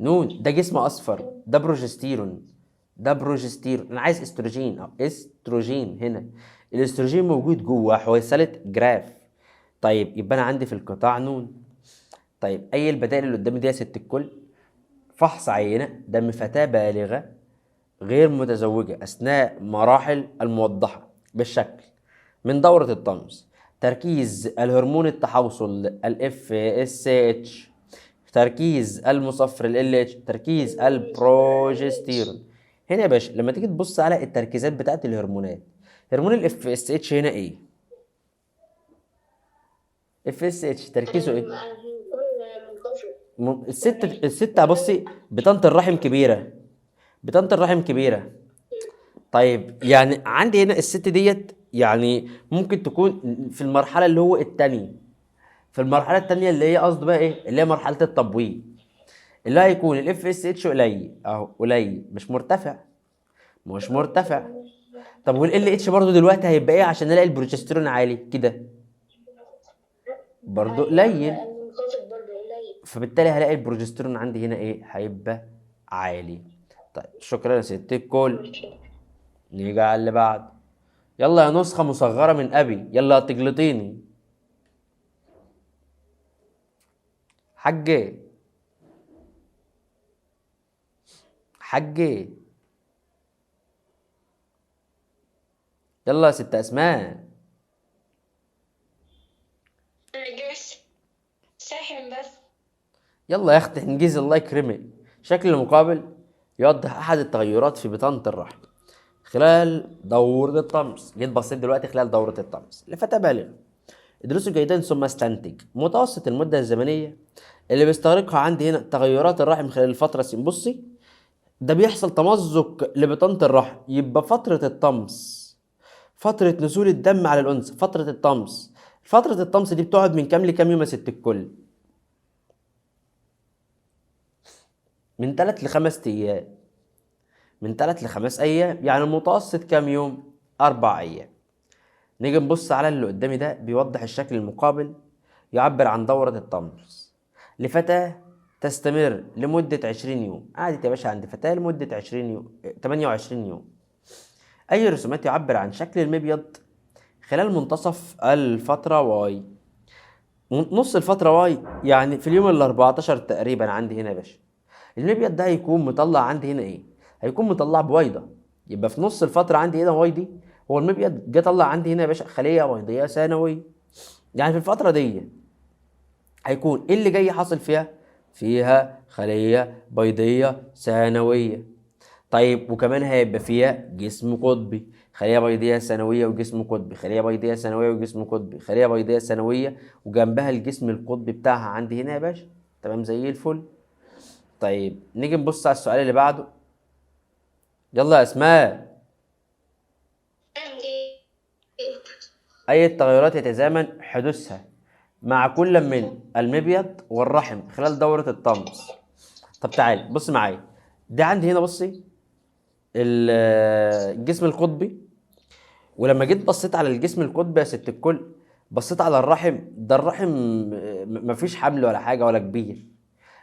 نون. ده جسم اصفر، ده بروجستيرون، ده بروجستيرون. انا عايز استروجين او استروجين هنا. الاستروجين موجود جوه حويصله جراف. طيب يبقى انا عندي في القطاع نون. طيب اي البدائل اللي قدامي دي يا ست الكل؟ فحص عينه دم فتاه بالغه غير متزوجه اثناء مراحل الموضحه بالشكل من دوره الطمس، تركيز الهرمون التحوصل ال FSH، تركيز المصفر ال LH، تركيز البروجستيرون. هنا يا باشا لما تيجي تبص على التركيزات بتاعت الهرمونات، هرمون ال FSH هنا ايه؟ FSH تركيزه ايه؟ الست بصي بطانة الرحم كبيرة، بطانة الرحم كبيرة. طيب يعني عندي هنا الست ديت يعني ممكن تكون في المرحلة اللي هو التانية، في المرحلة التانية اللي هي قصد بقى ايه؟ اللي هي مرحلة التبويض، اللي هيكون ال FSH قليل اهو، قليل مش مرتفع، مش مرتفع. طب وال LH برضه دلوقتي هيبقى ايه عشان نلاقي البروجستيرون عالي كده؟ برضه قليل، فبالتالي هلاقي البروجستيرون عندي هنا ايه؟ هيبقى عالي. طيب شكرا يا ست الكل. نيجي على اللي بعد. يلا يا نسخة مصغرة من أبي، يلا تجلطيني. حجي حجي، يلا يا ست أسماء. ساحن بس. يلا يا أختي انجزي الله يكرمك. شكل المقابل يوضح أحد التغيرات في بطانة الرحم خلال دورة الطمس. جيت بصيت دلوقتي خلال دورة الطمس لفتاة بالغة. ادرسوا جيدا ثم استنتج متوسط المدة الزمنية اللي بيستغرقها عندي هنا تغيرات الرحم خلال الفترة س. بصي ده بيحصل تمزق لبطانة الرحم، يبقى فترة الطمس، فترة نزول الدم على الأنثى، فترة الطمس. فترة الطمس دي بتقعد من كام لكام يوم يا ست الكل؟ من 3 ل5 أيام، من 3 ل5 أيام، يعني المتوسط كام يوم؟ 4 أيام. نيجي نبص على اللي قدامي ده بيوضح الشكل المقابل يعبر عن دورة الطمس لفتاة تستمر لمدة 20 يوم. قعدت يا باشا عند فتاة لمدة 20 يوم، 28 يوم. أي رسومات يعبر عن شكل المبيض خلال منتصف الفترة واي، نص الفترة واي يعني في اليوم ال 14 تقريبا عندي هنا يا باشا. المبيض ده هيكون مطلع عندي هنا ايه؟ هيكون مطلع بويضة. يبقى في نص الفترة عندي هنا واي دي هو المبيض جه طلع عندي هنا يا باشا خلية بيضية ثانوية. يعني في الفترة دي هيكون ايه اللي جاي حاصل فيها؟ فيها خلية بيضية ثانوية. طيب وكمان هيبقى فيها جسم قطبي، خلية بيضية ثانوية وجسم قطبي، خلية بيضية ثانوية وجسم قطبي، خلية بيضية ثانوية وجنبها الجسم القطبي بتاعها عندي هنا يا باشا. تمام زي الفل. طيب نيجي نبص على السؤال اللي بعده. يلا يا اسماء. اي التغيرات يتزامن حدوثها مع كل من المبيض والرحم خلال دورة الطمس؟ طب تعالي بص معايا، ده عندي هنا بصي الجسم القطبي، ولما جيت بصيت على الجسم القطبي يا ست الكل بصيت على الرحم ده، الرحم مفيش حمل ولا حاجه ولا كبير،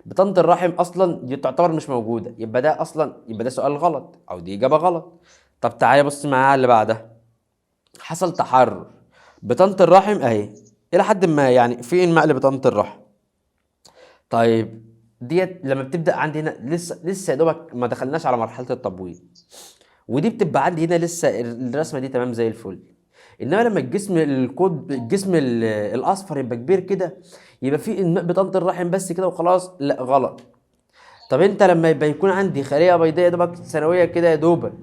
بطانة الرحم اصلا دي تعتبر مش موجوده، يبقى ده اصلا يبقى ده سؤال غلط او دي اجابه غلط. طب تعالى بص معايا على اللي بعدها. حصل تحرر بطانة الرحم اهي الى حد ما، يعني في انماء لبطانة الرحم. طيب ديت لما بتبدا عندي هنا لسه يا دوبك ما دخلناش على مرحله التبويض، ودي بتبقى عندي هنا لسه الرسمه دي تمام زي الفل. انما لما الجسم القطب الجسم الاصفر يبقى كبير كده يبقى في انماء بطانه الرحم بس كده وخلاص، لا غلط. طب انت لما يبقى يكون عندي خليه بيضاء يا دوبك ثانويه كده يا دوبك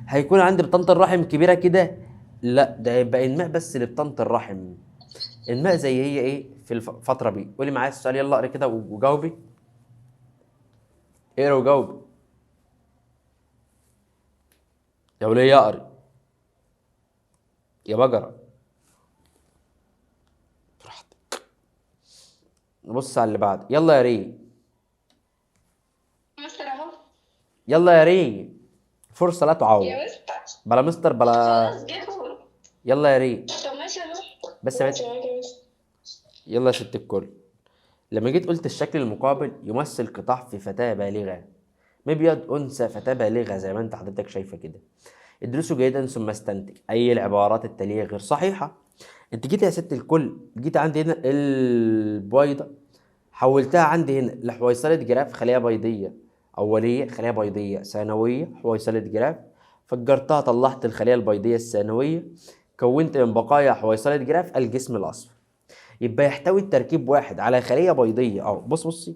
هيكون عندي بطانه الرحم كبيره كده؟ لا ده يبقى انماء بس لبطانه الرحم، انماء زي هي ايه في الفتره دي. قولي معايا السؤال يلا اقري كده وجاوبي، اقرا وجاوبي يا وليه اقري يا بجرة. براحتك. نبص على اللي بعد. يلا يا ري، مستر اهو. يلا يا ري، فرصة لا تعوض. يا مستر بلا مستر بلا. خلاص جيبهم. يلا يا ري طب ماشي اهو. بس يا ماشي بنت. معاك يا مستر. يلا يا ست الكل. لما جيت قلت الشكل المقابل يمثل قطاع في فتاة بالغة، مبيض أنثى فتاة بالغة زي ما انت حضرتك شايفة كده. ادرسوا جيدا ثم استنتج أي العبارات التالية غير صحيحة. انت جيت يا ست الكل جيت عندي هنا البويضة حولتها عندي هنا لحويصلة جراف خلية بيضية أولية، خلية بيضية ثانوية، حويصلة جراف. فجرتها طلعت الخلية البيضية الثانوية، كونت من بقايا حويصلة جراف الجسم الأصفر. يبقى يحتوي التركيب واحد على خلية بيضية أهو، بصي،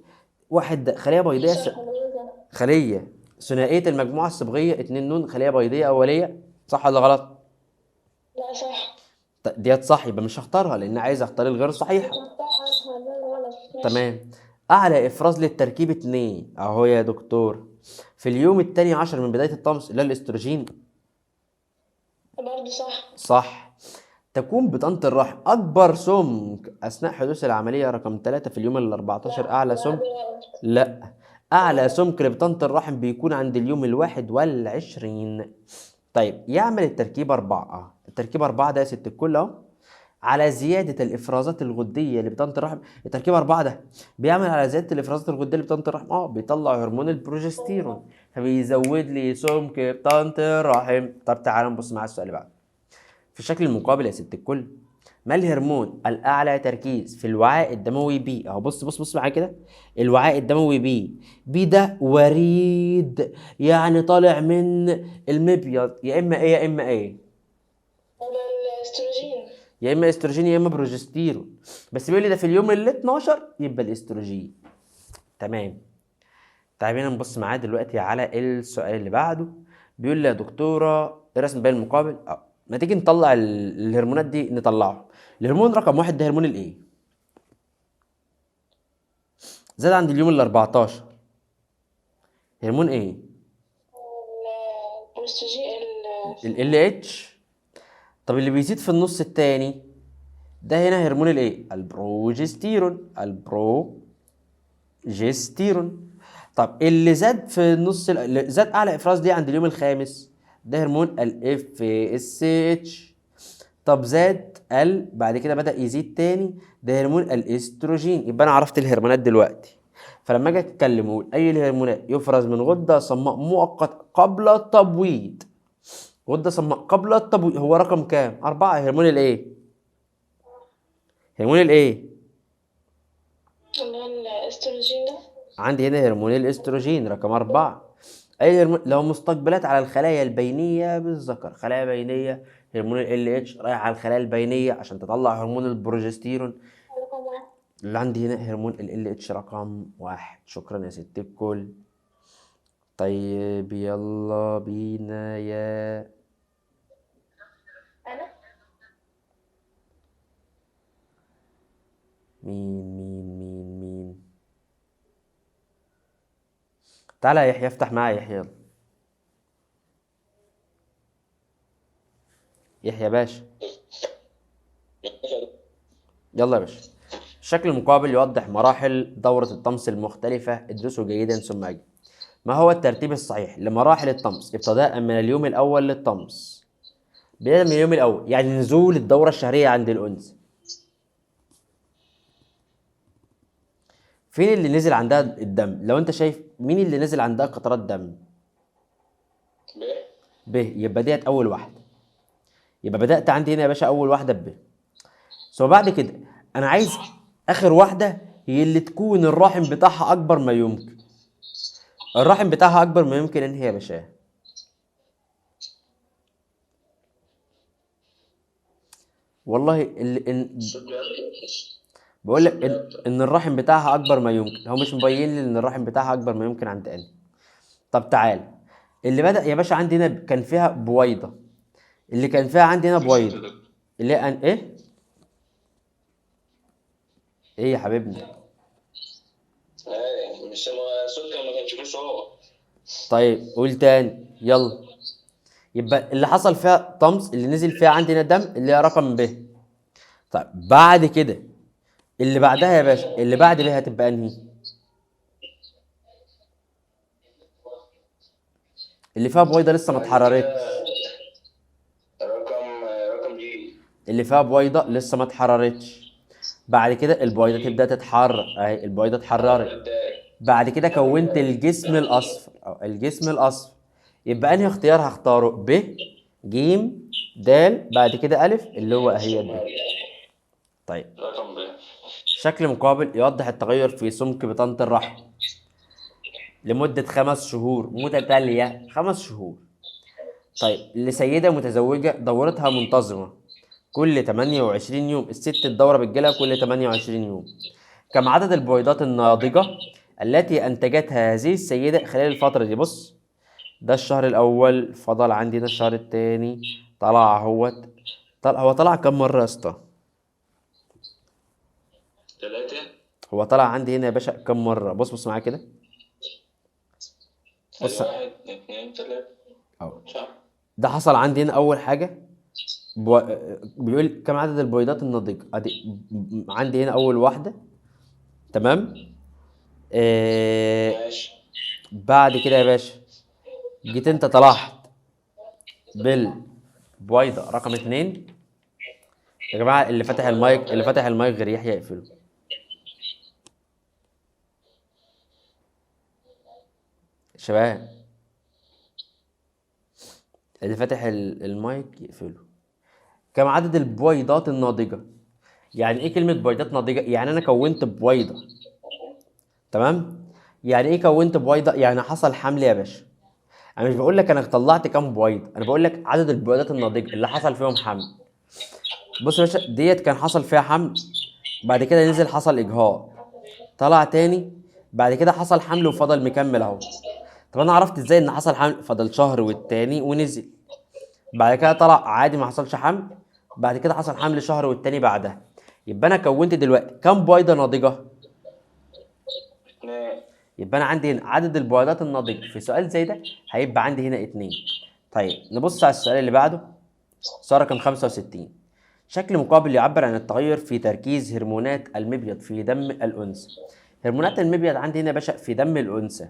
واحد خلية بيضية صح ولا إيه؟ خلية ثنائية المجموعة الصبغية 2 نون خلية بيضية أولية، صح ولا غلط؟ لا صح. ديت صح، يبقى مش هختارها لأن عايز أختار الغير صحيحة. صح ولا غلط؟ ماشي. تمام. أعلى إفراز للتركيب 2 أهو يا دكتور في اليوم الثاني عشر من بداية الطمس اللي هو الأستروجين. برضه صح. صح. تكون بطانة الرحم أكبر سمك أثناء حدوث العملية رقم 3 في اليوم ال 14 أعلى سمك. لا، أعلى سمك لبطانة الرحم بيكون عند اليوم الواحد والعشرين. طيب يعمل التركيب 4 التركيب 4 ده يا ست الكل أهو على زيادة الإفرازات الغدية لبطانة الرحم. التركيب 4 ده بيعمل على زيادة الإفرازات الغدية لبطانة الرحم، بيطلع هرمون البروجستيرون فبيزود لي سمك بطانة الرحم. طب تعالى نبص مع السؤال اللي بعده. في الشكل المقابل يا ست الكل، ما الهرمون الأعلى تركيز في الوعاء الدموي بي؟ أهو بص معايا كده، الوعاء الدموي بي ده وريد، يعني طالع من المبيض، يا إما إيه يا إما إيه؟ ولا الاستروجين. يا إما استروجين يا إما بروجستيرون، بس بيقول لي ده في اليوم ال 12 يبقى الاستروجين. تمام. طيب هنا نبص معاه دلوقتي على السؤال اللي بعده. بيقول لي يا دكتورة الرسم بين المقابل ما تيجي نطلع الهرمونات دي نطلعه. الهرمون رقم 1 ده هرمون الايه؟ زاد عند اليوم ال 14. هرمون ايه؟ الاستروجين. ال اتش. طب اللي بيزيد في النص التاني ده هنا هرمون الايه؟ البروجستيرون. طب اللي زاد في النص اللي زاد اعلى افراز ليه عند اليوم الخامس ده هرمون الاف اس اتش. طب زاد بعد كده بدأ يزيد تاني ده هرمون الاستروجين. يبقى انا عرفت الهرمونات دلوقتي. فلما اجي اتكلم واقول اي الهرمونات يفرز من غده صماء مؤقت قبل التبويض، غده صماء قبل التبويض هو رقم كام؟ 4. هرمون الايه؟ هرمون الايه؟ اللي هو الاستروجين ده. عندي هنا هرمون الاستروجين رقم 4. اي هرمون لو مستقبلات على الخلايا البينيه بالذكر، خلايا بينيه، هرمون ال اتش رايح على الخلايا البينيه عشان تطلع هرمون البروجستيرون. رقم واحد. اللي عندي هنا هرمون ال اتش رقم 1. شكرا يا ست الكل. طيب يلا بينا يا انا. مين تعالى يا يحيى افتح معايا يحيى، يلا يحيى باشا، يلا يا باشا. الشكل المقابل يوضح مراحل دورة الطمس المختلفة، ادرسوا جيدا ثم أجب. ما هو الترتيب الصحيح لمراحل الطمس ابتداء من اليوم الأول للطمس؟ بداية من اليوم الأول يعني نزول الدورة الشهرية عند الأنثى. فين اللي نزل عندها الدم؟ لو أنت شايف مين اللي نزل عندها قطرات دم؟ ب. يبقى ديت أول واحدة. يبقى بدأت عندي هنا يا باشا أول واحدة ب. ثم بعد كده أنا عايز آخر واحدة هي اللي تكون الرحم بتاعها أكبر ما يمكن. الرحم بتاعها أكبر ما يمكن إن هي يا باشا. والله بقول لك إن الرحم بتاعها أكبر ما يمكن، هو مش مبين لي إن الرحم بتاعها أكبر ما يمكن عند أنهي. طب تعال، اللي بدأ يا باشا عندي هنا كان فيها بويضة، اللي كان فيها عندي هنا بويضة اللي هي إيه؟ إيه يا حبيبنا؟ مش سكر ما كانش فيه صعوبة. طيب قول تاني يلا. يبقى اللي حصل فيها طمس اللي نزل فيها عندنا دم اللي هي رقم ب. طيب بعد كده اللي بعدها يا باشا اللي بعد ب هتبقى انهي؟ اللي فيها بويضه لسه ما اتحررتش. رقم جي. اللي فيها بويضه لسه ما اتحررتش. بعد كده البويضه تبدا تتحرر اهي، البويضه اتحررت. بعد كده كونت الجسم الاصفر او الجسم الاصفر. يبقى انهي اختيار هختاره؟ ب، ج، د، بعد كده الف اللي هو اهي د. طيب رقم ب. شكل مقابل يوضح التغير في سمك بطانة الرحم لمدة 5 شهور متتالية. 5 شهور. طيب لسيدة متزوجة دورتها منتظمة كل 28 يوم، الست الدورة بتجيلها كل 28 يوم. كم عدد البويضات الناضجة التي أنتجتها هذه السيدة خلال الفترة دي؟ بص، ده الشهر الأول، فضل عندي ده الشهر التاني، طلع هو طلع كم مرة يا اسطى؟ 3. هو طلع عندي هنا يا باشا كم مرة؟ بص معايا كده. بص 1 2 3. أهو. صح. ده حصل عندي هنا أول حاجة بو... بيقول كم عدد البويضات الناضجة. ادي عندي هنا أول واحدة. تمام. ماشي. بعد كده يا باشا جيت انت طلعت بالبويضة رقم 2. يا جماعة اللي فاتح المايك غير يحيى يقفله. شباب اللي فاتح المايك يقفله. كم عدد البويضات الناضجة؟ يعني ايه كلمة بويضات ناضجة؟ يعني انا كونت بويضة. تمام. يعني ايه كونت بويضة؟ يعني حصل حمل يا باشا. انا مش بقول لك انا طلعت كام بويضة، انا بقول لك عدد البويضات الناضجة اللي حصل فيهم حمل. بص يا باشا، ديت كان حصل فيها حمل، بعد كده نزل حصل اجهاض، طلع تاني، بعد كده حصل حمل وفضل مكمل اهو. طب انا عرفت ازاي ان حصل حمل؟ فضل شهر والتاني ونزل، بعد كده طلع عادي ما حصلش حمل، بعد كده حصل حمل شهر والتاني بعدها. يبقى انا كونت دلوقتي كام بويضه ناضجه؟ 2. يبقى انا عندي هنا عدد البويضات الناضجه في سؤال زي ده هيبقى عندي هنا 2. طيب نبص على السؤال اللي بعده، سؤال رقم 65. شكل مقابل يعبر عن التغير في تركيز هرمونات المبيض في دم الانثى. هرمونات المبيض عندي هنا يا باشا في دم الانثى.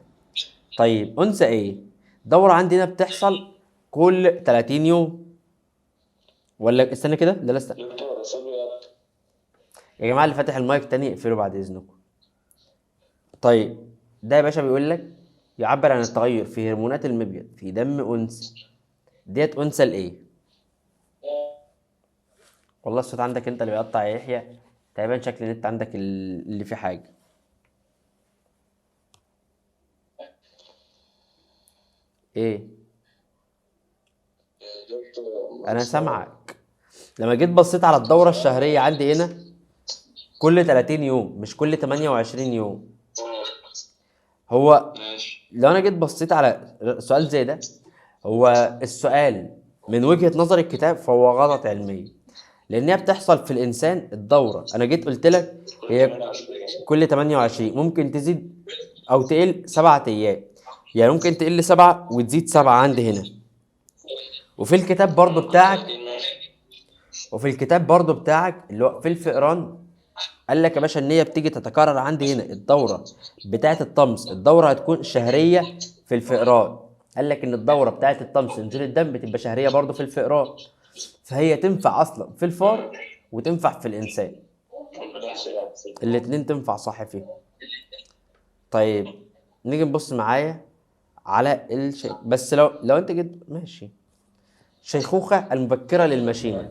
طيب انثى ايه؟ دوره عندي هنا بتحصل كل 30 يوم، ولا استنى كده، لا استنى دكتور أبيض. يا جماعه اللي فاتح المايك تاني اقفله بعد اذنكم. طيب ده يا باشا بيقول لك يعبر عن التغير في هرمونات المبيض في دم انثى. ديت انثى لايه؟ والله الصوت عندك انت اللي بيقطع يا يحيى، تقريبا شكل النت عندك اللي فيه حاجه. ايه؟ دكتور انا سامعك. لما جيت بصيت على الدوره الشهريه عندي هنا كل 30 يوم مش كل 28 يوم. هو ماشي. لو انا جيت بصيت على سؤال زي ده، هو السؤال من وجهة نظر الكتاب فهو غلط علميا، لانها بتحصل في الانسان الدورة. انا جيت قلت لك هي كل 28، ممكن تزيد او تقل 7 ايام، يعني ممكن تقل 7 وتزيد 7 عندي هنا. وفي الكتاب برضو بتاعك اللي هو في الفئران قال لك يا باشا ان هي بتيجي تتكرر عندي هنا الدوره بتاعه الطمس، الدوره هتكون شهريه في الفئران. قال لك ان الدوره بتاعه الطمس نزول الدم بتبقى شهريه برضه في الفئران، فهي تنفع اصلا في الفار وتنفع في الانسان، الاتنين تنفع صح فيهم. طيب نيجي نبص معايا على بس لو انت جيت ماشي. الشيخوخه المبكره للمشيمه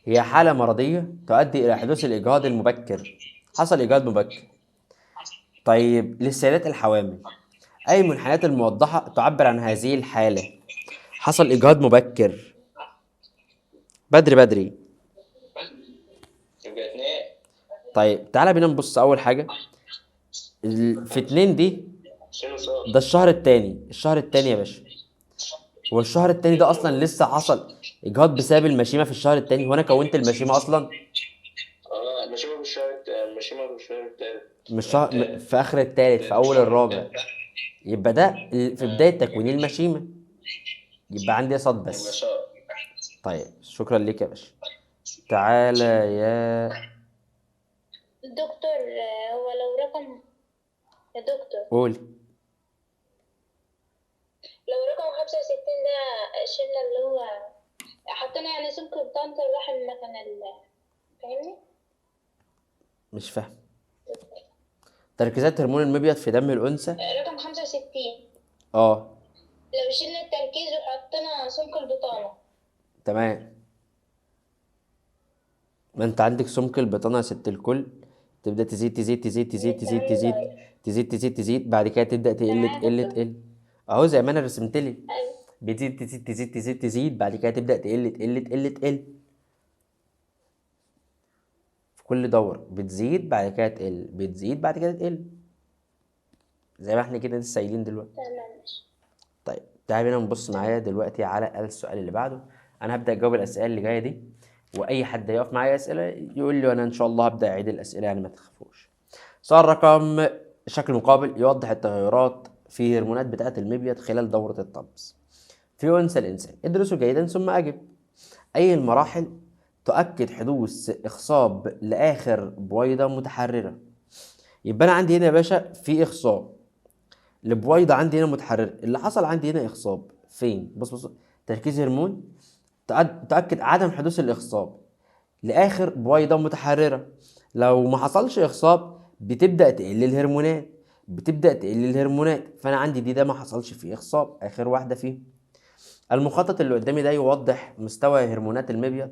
هي حاله مرضيه تؤدي الى حدوث الاجهاض المبكر. حصل اجهاض مبكر. طيب للسيدات الحوامل أي من الحالات الموضحة تعبر عن هذه الحالة؟ حصل إجهاض مبكر بدري. يبقى 2. طيب تعالى بينا نبص أول حاجة في 2 دي. ده الشهر التاني يا باشا. هو الشهر التاني ده أصلا لسه حصل إجهاض بسبب المشيمة في الشهر التاني؟ وأنا كونت المشيمة أصلا المشيمة بالشهر التالت. مش شهر في آخر التالت في أول الرابع، يبقى ده في بداية تكوين المشيمة، يبقى عندي صد بس. طيب شكرا ليك يا باشا. تعالى يا دكتور، هو لو رقم، يا دكتور قول. لو رقم 65 ده شلنا اللي هو حطينا يعني سمك بطانة الرحم مكان فاهمني؟ مش فاهم. تركيزات هرمون المبيض في دم الأنثى رقم 65 اه لو شلنا التركيز وحطينا سمك البطانة. تمام. ما انت عندك سمك البطانة يا ست الكل تبدا تزيد تزيد تزيد تزيد تزيد تزيد تزيد تزيد تزيد، بعد كده تبدا تقل تقل تقل، اهو زي ما انا رسمت لي، أيوة. بتزيد تزيد تزيد تزيد تزيد، بعد كده تبدا تقل تقل تقل تقل. في كل دورة بتزيد بعد كده تقل، بتزيد بعد كده تقل، زي ما احنا كده لسه قايلين دلوقتي. تمام ماشي. طيب تعالى بينا نبص معايا دلوقتي على السؤال اللي بعده. انا هبدا اجاوب الاسئله اللي جايه دي، واي حد يقف معايا اسئله يقول لي، وانا ان شاء الله هبدا اعيد الاسئله يعني ما تخافوش. سؤال رقم شكل مقابل يوضح التغيرات في هرمونات بتاعه المبيض خلال دوره الطمس في انثى الانسان. ادرسوا جيدا ثم اجب. اي المراحل تؤكد حدوث اخصاب لاخر بويضه متحرره؟ يبقى انا عندي هنا يا باشا في اخصاب البويضة عندي هنا متحررة، اللي حصل عندي هنا إخصاب فين؟ بص تركيز هرمون تؤكد عدم حدوث الإخصاب لآخر بويضة متحررة. لو ما حصلش إخصاب بتبدأ تقل الهرمونات، فأنا عندي ده ما حصلش فيه إخصاب، آخر واحدة فيه. المخطط اللي قدامي ده يوضح مستوى هرمونات المبيض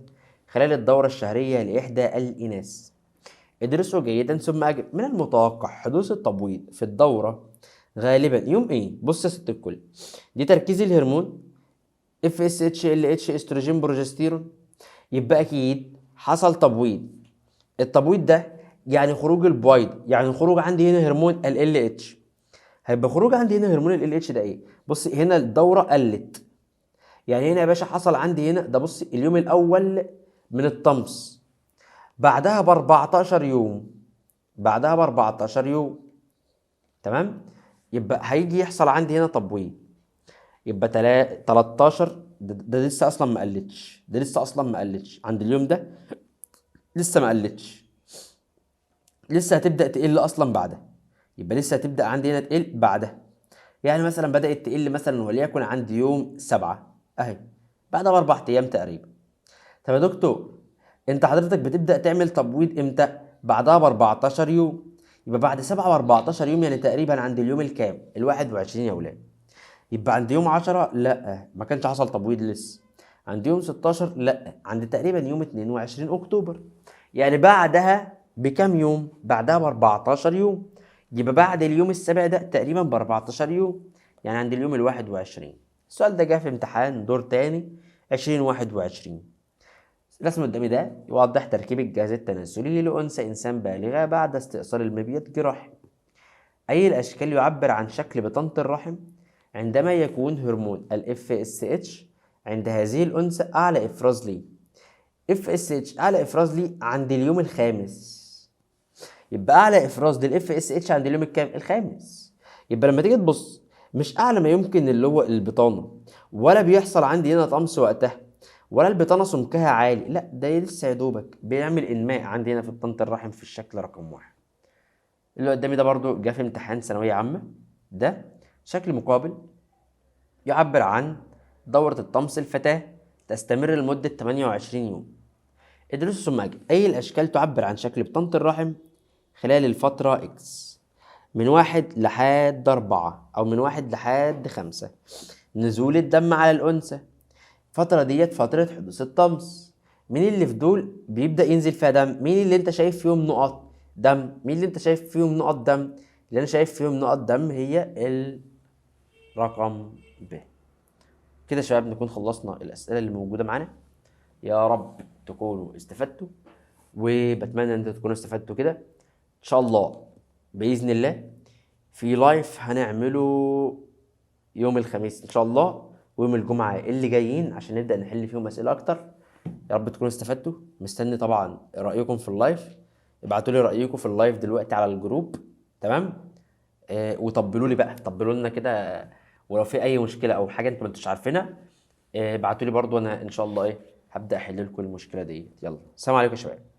خلال الدورة الشهرية لإحدى الإناث. ادرسوا جيدا ثم أجب. من المتوقع حدوث التبويض في الدورة غالبا يوم ايه؟ بص يا ست الكل، دي تركيز الهرمون اف اس اتش ال اتش استروجين بروجستيرون، يبقى اكيد حصل تبويض. التبويض ده يعني خروج البويض، يعني خروج عندي هنا هرمون ال اتش. هيبقى خروج عندي هنا هرمون ال اتش ده ايه؟ بص هنا الدوره قلت، يعني هنا يا باشا حصل عندي هنا ده، بص اليوم الاول من الطمس بعدها ب 14 يوم، تمام. يبقى هيجي يحصل عندي هنا تبويض، يبقى 13 ده لسه اصلا ما قلتش عند اليوم ده، لسه ما قلتش، لسه هتبدا تقل اصلا بعدها، يبقى لسه هتبدا عندي هنا تقل بعدها. يعني مثلا بدات تقل مثلا وليكن عند يوم 7 اهي، بعدها ب4 ايام تقريبا. طب يا دكتور انت حضرتك بتبدا تعمل تبويض امتى؟ بعدها ب14 يوم، يبقى بعد 7 و14 يوم يعني تقريبا عند اليوم الكام؟ ال21 يا ولاد. يبقى عند يوم 10 لا ما كانش حصل تبويض لسه، عند يوم 16 لا، عند تقريبا يوم 22 اكتوبر، يعني بعدها بكام يوم؟ بعدها ب 14 يوم، يبقى بعد اليوم السابع ده تقريبا ب 14 يوم، يعني عند اليوم ال 21. السؤال ده جه في امتحان دور تاني 2021. الرسم قدامي ده يوضح تركيب الجهاز التناسلي لأنثى إنسان بالغة بعد استئصال المبيض جراحي. أي الأشكال يعبر عن شكل بطانة الرحم عندما يكون هرمون ال FSH عند هذه الأنثى أعلى إفراز ليه؟ FSH أعلى إفراز ليه عند اليوم الخامس، يبقى أعلى إفراز لل FSH عند اليوم الكام؟ الخامس. يبقى لما تيجي تبص مش أعلى ما يمكن اللي هو البطانة، ولا بيحصل عندي هنا طمس وقتها، ولا البطانة سمكها عالي، لا ده لسه يا دوبك بيعمل إنماء عندي هنا في بطانة الرحم في الشكل رقم 1. اللي قدامي ده برضو جه في امتحان ثانوية عامة، ده شكل مقابل يعبر عن دورة الطمس الفتاة تستمر لمدة 28 يوم. ادرسوا ثم أجب. أي الأشكال تعبر عن شكل بطانة الرحم خلال الفترة إكس من 1 لحد 4 أو من 1 لحد 5؟ نزول الدم على الأنثى، الفترة ديت فترة حدوث الطمس. مين اللي في دول بيبدأ ينزل فيها دم؟ مين اللي انت شايف فيهم نقط دم؟ اللي انا شايف فيهم نقط دم هي الرقم ب. كده يا شباب نكون خلصنا الأسئلة اللي موجودة معانا. يا رب تكونوا استفدتوا، وبتمنى ان انتوا تكونوا استفدتوا كده. ان شاء الله بإذن الله في لايف هنعمله يوم الخميس ان شاء الله ويوم الجمعة اللي جايين عشان نبدأ نحل فيهم أسئلة أكتر. يا رب تكونوا استفدتوا. مستني طبعا رأيكم في اللايف، ابعتوا لي رأيكم في اللايف دلوقتي على الجروب، تمام؟ وطبلوا لي بقى، طبلوا لنا كده، ولو في أي مشكلة أو حاجة أنتوا ما انتوش عارفينها ابعتوا لي برضو، أنا إن شاء الله هبدأ أحل لكم المشكلة دي. يلا، السلام عليكم يا شباب.